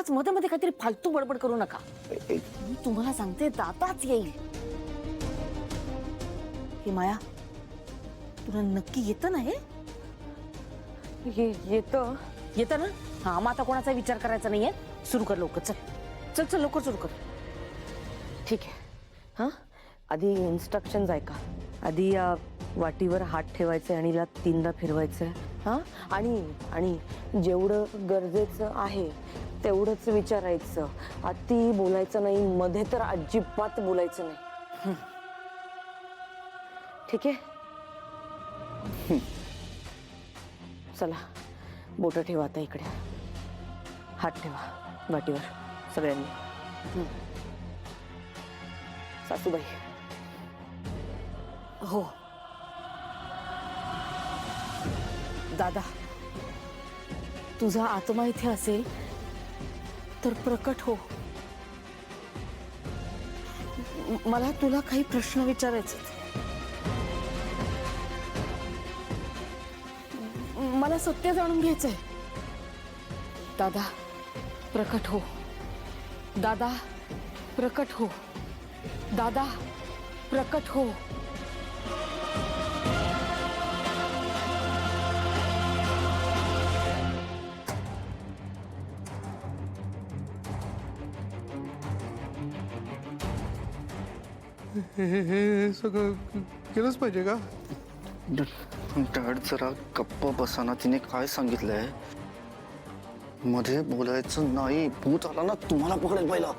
उगाच मध्ये मध्ये काहीतरी फालतू बडबड करू नका. मी तुम्हाला सांगते दादाच येईल. हे माया, तुला नक्की येतं ना हे? येतं. येतं ना? हा, मग आता कोणाचा विचार करायचा नाहीये. सुरू कर लवकर. चल चल चल लवकर सुरू कर. ठीक आहे. हा, आधी इन्स्ट्रक्शन्स ऐका. आधी या वाटीवर हात ठेवायचे आणि याला 3दा फिरवायचं. हा, आणि जेवढं गरजेचं आहे तेवढंच विचारायचं. अति बोलायचं नाही, मध्ये तर अजिबात बोलायचं नाही. ठीक आहे? चला, बोट ठेवा आता इकडे. हात ठेवा वाटीवर सगळ्यांनी. सासूबाई. हो दादा, तुझा आत्मा इथे असेल तर प्रकट हो. मला तुला काही प्रश्न विचारायचे. मला सत्य जाणून घ्यायचंय. दादा प्रकट हो. दादा प्रकट हो. दादा प्रकट हो. हे सगळं केलंच पाहिजे का? डॅड जरा गप्प बसाना. तिने काय सांगितलंय? मध्ये बोलायचं नाही. भूत आला ना तुम्हाला पकडेल पहिला.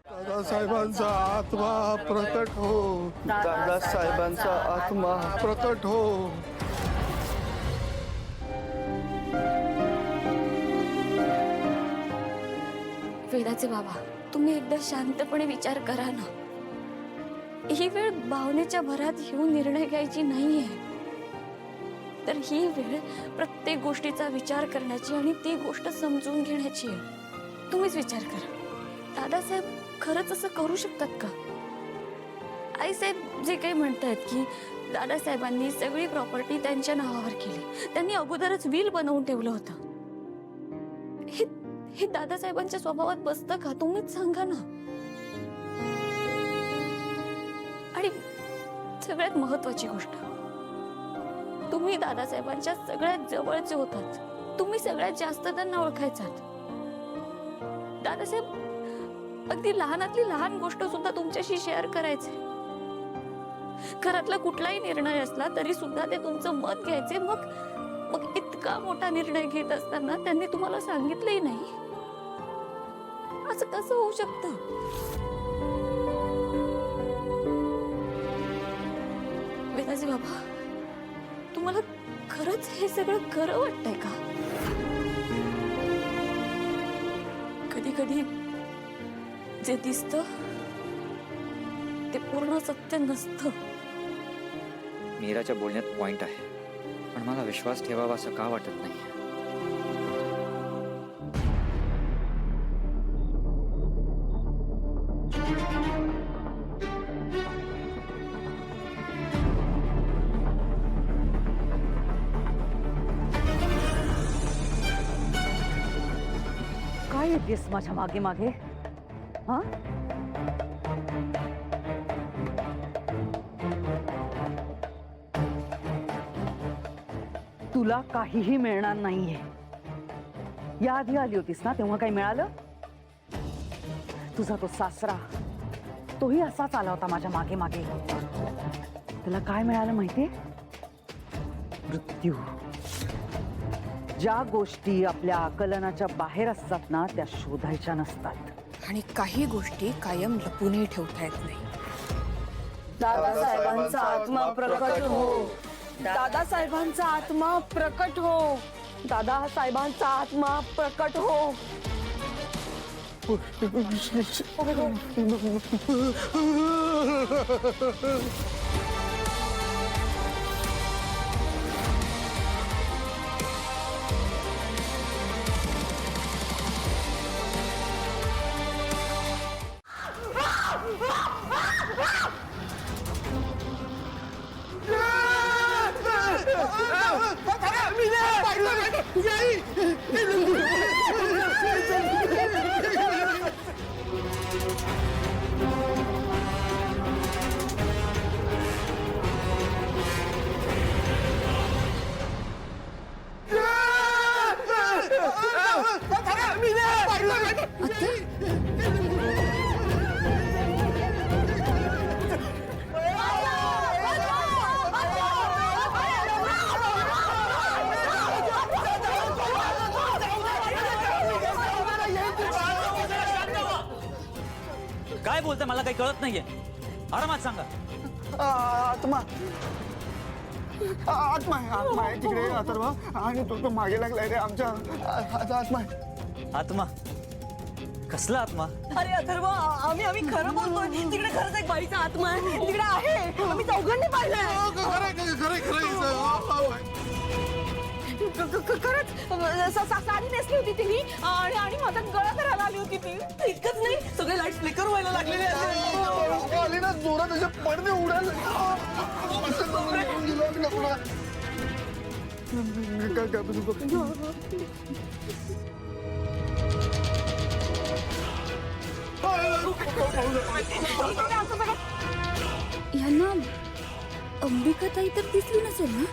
दादासाहेबांचा आत्मा प्रकट हो. दादासाहेबांचा आत्मा प्रकट हो. वेदाचे बाबा, तुम्ही एकदा शांतपणे विचार करा ना. ही वेळ भावनेच्या भरात येऊन निर्णय घ्यायची नाहीये, तर ही वेळ प्रत्येक गोष्टीचा विचार करण्याची आणि ती गोष्ट समजून घेण्याची आहे. तुम्हीच विचार करा. दादासाहेब खरंच असं करू शकतात का? आईसाहेब जे काही म्हणतात की दादासाहेबांनी सगळी प्रॉपर्टी त्यांच्या नावावर केली, त्यांनी अगोदरच विल बनवून ठेवलं होतं, हे दादासाहेबांच्या स्वभावात बसतं का? तुम्हीच सांगा ना. आणि सगळ्यात महत्वाची गोष्ट, तुम्ही दादासाहेबांच्या सगळ्यात जवळचे होतात. तुम्ही सगळ्यात जास्त त्यांना ओळखायचात. दादासाहेब अगदी लहानातली लहान गोष्ट सुद्धा तुमच्याशी शेअर करायचे. घरातला कुठलाही निर्णय असला तरी सुद्धा ते तुमचं मत घ्यायचे. मग इतका मोठा निर्णय घेत असताना त्यांनी तुम्हाला सांगितलंही नाही. असं कसं होऊ शकतं? वेदाजी बाबा, तुम्हाला खरंच हे सगळं खरं वाटतंय का? कधी कधी जे दिसतं ते पूर्ण सत्य नसतं. मीराच्या बोलण्यात पॉइंट आहे, पण मला विश्वास ठेवावा असं का वाटत नाही. काय येतेस माझ्या मागे मागे? हा, तुला काहीही मिळणार नाहीये. याआधी आली होतीस ना, तेव्हा काही मिळालं? तुझा तो सासरा, तोही असाच आला होता माझ्या मागे मागे. त्याला काय मिळालं माहितीये? मृत्यू. ज्या गोष्टी आपल्या आकलनाच्या बाहेर असतात ना, त्या शोधायच्या नसतात. आणि काही गोष्टी कायम लपूनही ठेवता येत नाही. दादासाहेबांचा आत्मा प्रकट हो. दादासाहेबांचा आत्मा प्रकट हो. दादासाहेबांचा आत्मा प्रकट हो. Yeah! काय बोलते मला काही कळत नाहीये आरामात सांगा. आत्मा आत्मा आत्मा आहे तिकडे अथर्व आणि तो मागे लागलाय रे आमच्या आत्मा आत्मा कसला आत्मा? अरे अथर्व आम्ही खरं बोलतोय तिकडे खरंच एक बाईचा आत्मा आहे तिकडे आहे आम्ही चौघांनी पाहिलंय खरंच साडी नेसली होती तिने आणि माझा गळा करायला आली होती ती इतकंच नाही सगळे लाईट फ्लिकर व्हायला लागलेले आली ना जोरात त्याचे पडदे उडाले यांना अंबिकाताई तर दिसली नसेल ना?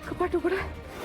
कपाट उघड आहे